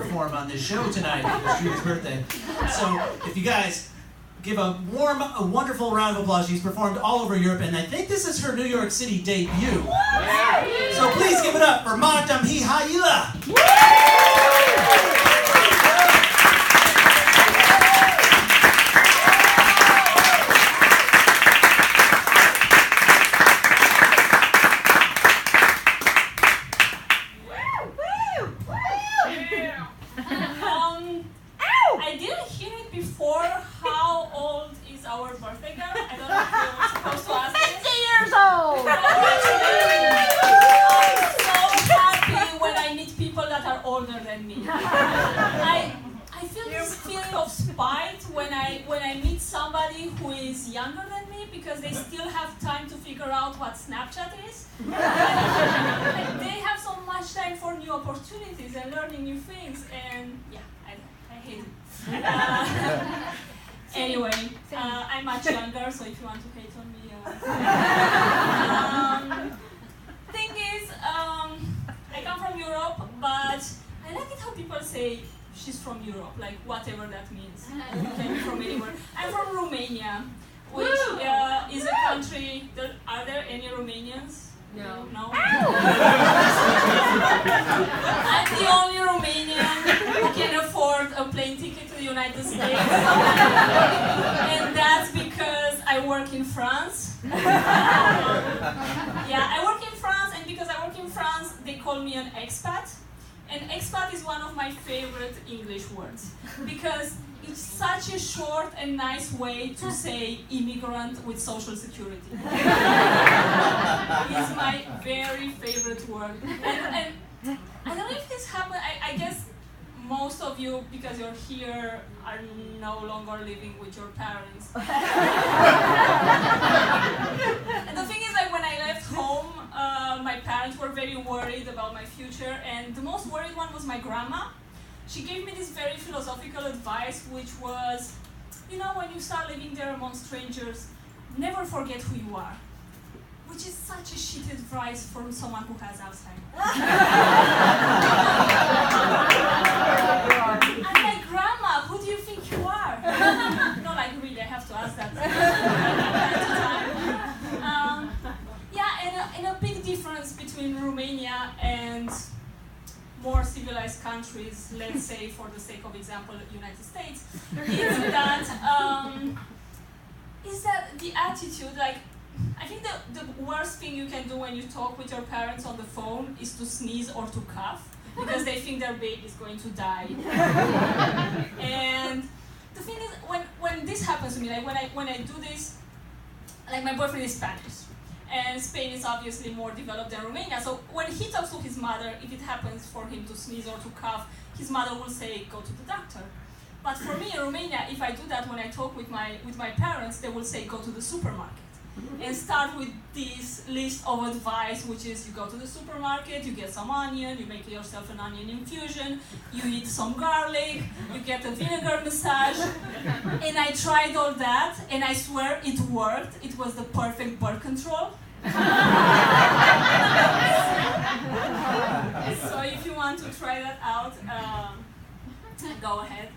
perform on this show tonight for Street's birthday. So if you guys give a wonderful round of applause. She's performed all over Europe, and I think this is her New York City debut. So please give it up for Magda Mihaila. I didn't hear it before. How old is our birthday girl? I don't know if you're supposed to ask this. 50 years old! I'm so happy when I meet people that are older than me. I feel this feeling of spite when I meet somebody who is younger than me because they still have time to figure out what Snapchat is. Like, they have so much time for new opportunities and learning new things, and yeah, I hate it. Anyway, I'm much younger, so if you want to hate on me. Thing is, I come from Europe, but I like it how people say she's from Europe, like whatever that means. You can be from anywhere. I'm from Romania, which is a country. Are there any Romanians? No. No? I'm the only Romanian who can afford a plane ticket to the United States. And that's because I work in France. Yeah, I work in France, and because I work in France, they call me an expat. And expat is one of my favorite English words because it's such a short and nice way to say immigrant with social security. It's my very favorite word. And I don't know if this happened. I guess most of you, because you're here, are no longer living with your parents. And the thing is, like, when I left home, my parents were very worried about my future, and the most worried one was my grandma. She gave me this very philosophical advice, which was, you know, when you start living there among strangers, never forget who you are. Which is such a shit advice from someone who has Alzheimer's. I'm like, Grandma, who do you think you are? No, like, really, I have to ask that. And a big difference between Romania and more civilized countries, let's say for the sake of example, United States, is that the attitude, like, I think the worst thing you can do when you talk with your parents on the phone is to sneeze or to cough, because they think their baby is going to die. And the thing is, when this happens to me, like when I do this, like, my boyfriend is Spanish, and Spain is obviously more developed than Romania, so when he talks to his mother, if it happens for him to sneeze or to cough, his mother will say, go to the doctor. But for me in Romania, if I do that when I talk with my parents, they will say, go to the supermarket. And start with this list of advice, which is you go to the supermarket, you get some onion, you make yourself an onion infusion, you eat some garlic, you get a vinegar massage. And I tried all that, and I swear it worked. It was the perfect birth control. So if you want to try that out, go ahead.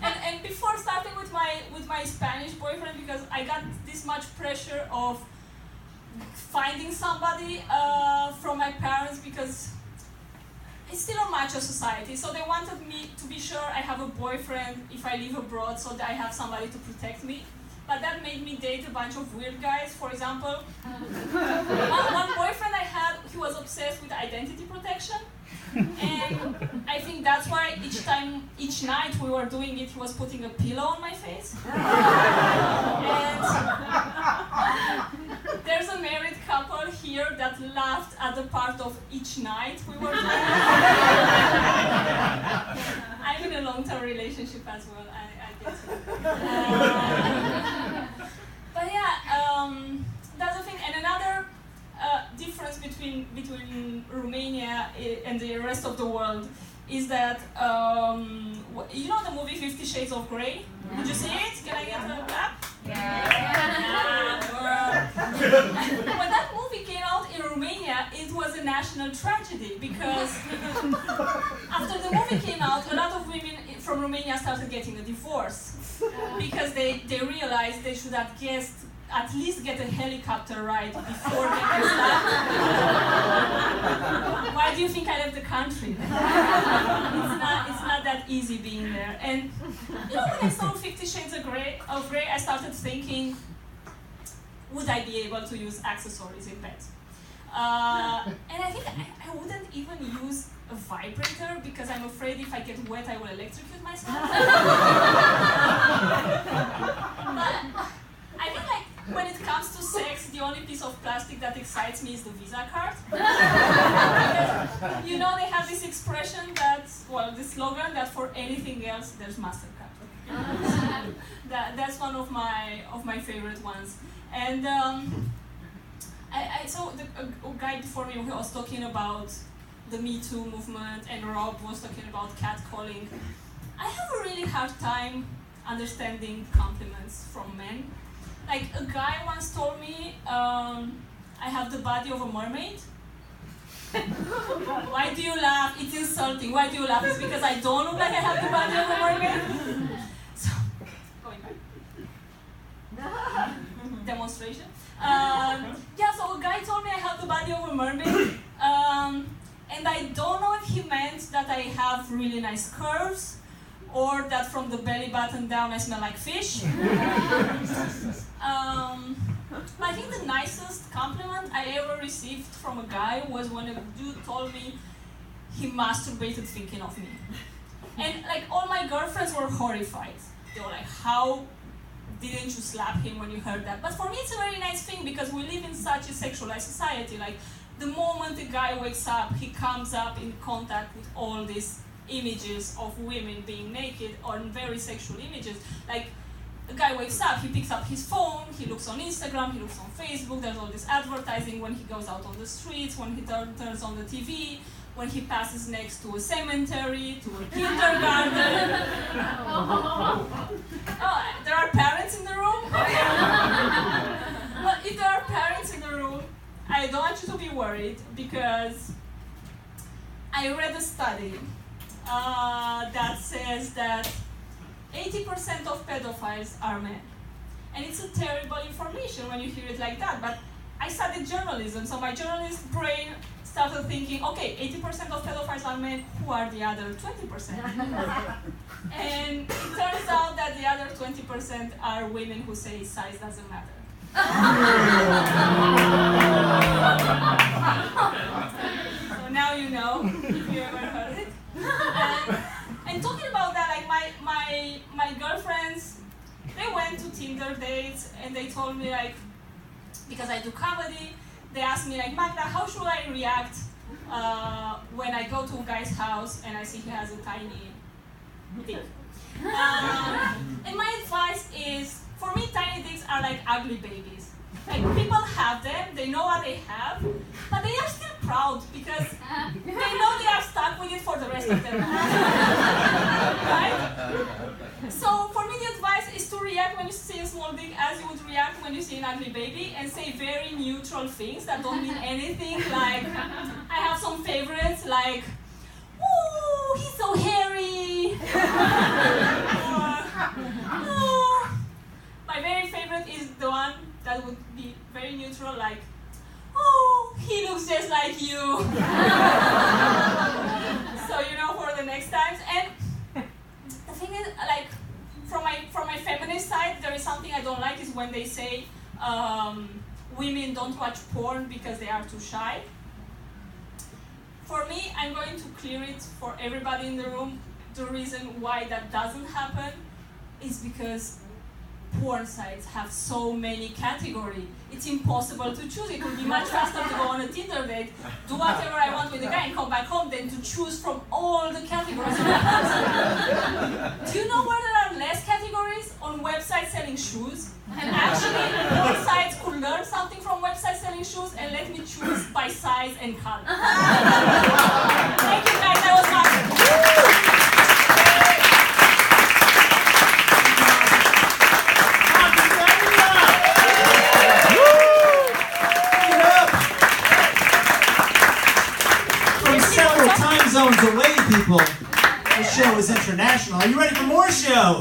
And before starting with my Spanish boyfriend, because I got this much pressure of finding somebody from my parents, because it's still a macho society, so they wanted me to be sure I have a boyfriend if I live abroad, so that I have somebody to protect me. But that made me date a bunch of weird guys. For example, one boyfriend I had, he was obsessed with identity protection. And I think that's why each night we were doing it, he was putting a pillow on my face. And there's a married couple here that laughed at the part of each night we were doing it. I'm in a long-term relationship as well, I get it. But yeah, that's the thing. And another difference between Romania and the rest of the world is that, you know the movie 50 Shades of Grey? Did you see it? Can I get a clap? Yeah. When that movie came out in Romania, it was a national tragedy because after the survey came out, a lot of women from Romania started getting a divorce because they realized they should at least get a helicopter ride before getting slapped. Why do you think I left the country? It's not that easy being there. And when I saw 50 Shades of Grey, I started thinking, would I be able to use accessories in bed? And I think I wouldn't even use a vibrator because I'm afraid if I get wet I will electrocute myself. But I think when it comes to sex, the only piece of plastic that excites me is the Visa card. Because, they have this expression this slogan that for anything else there's MasterCard. That's one of my favorite ones. And I saw a guy before me who was talking about the Me Too movement, and Rob was talking about catcalling. I have a really hard time understanding compliments from men. Like, a guy once told me, I have the body of a mermaid. Why do you laugh? It's insulting. Why do you laugh? It's because I don't look like I have the body of a mermaid. So, going back. Demonstration. So a guy told me I have the body of a mermaid. And I don't know if he meant that I have really nice curves, or that from the belly button down I smell like fish. I think the nicest compliment I ever received from a guy was when a dude told me he masturbated thinking of me. And all my girlfriends were horrified. They were like, how didn't you slap him when you heard that? But for me it's a very nice thing because we live in such a sexualized society. The moment a guy wakes up, he comes up in contact with all these images of women being naked, or very sexual images. A guy wakes up, he picks up his phone, he looks on Instagram, he looks on Facebook, there's all this advertising when he goes out on the streets, when he turns on the TV, when he passes next to a cemetery, to a kindergarten. There are parents in the room? Well, if there are parents in the room, I don't want you to be worried, because I read a study that says that 80% of pedophiles are men. And it's a terrible information when you hear it like that, but I studied journalism, so my journalist brain started thinking, okay, 80% of pedophiles are men, who are the other 20%? And it turns out that the other 20% are women who say size doesn't matter. So now you know, if you ever heard it. And talking about that, my girlfriends, they went to Tinder dates and they told me because I do comedy, they asked me Magda, how should I react when I go to a guy's house and I see he has a tiny dick? And my advice is, for me, tiny dicks are like ugly babies. People have them, they know what they have, but they are still proud because they know they are stuck with it for the rest of their life. Right? So for me, the advice is to react when you see a small dick as you would react when you see an ugly baby, and say very neutral things that don't mean anything. I have some favorites ooh, he's so hairy. Or, my very favorite is the one that would be very neutral, oh, he looks just like you. So for the next times. And the thing is, from my feminist side, there is something I don't like, is when they say women don't watch porn because they are too shy. For me, I'm going to clear it for everybody in the room. The reason why that doesn't happen is because porn sites have so many categories. It's impossible to choose. It would be much faster to go on a Tinder date, do whatever I want with the guy and come back home than to choose from all the categories. Do you know where there are less categories? On websites selling shoes. And actually, porn sites could learn something from websites selling shoes and let me choose by size and color. Thank you guys, that was fun. Zones away, people. The show is international. Are you ready for more show?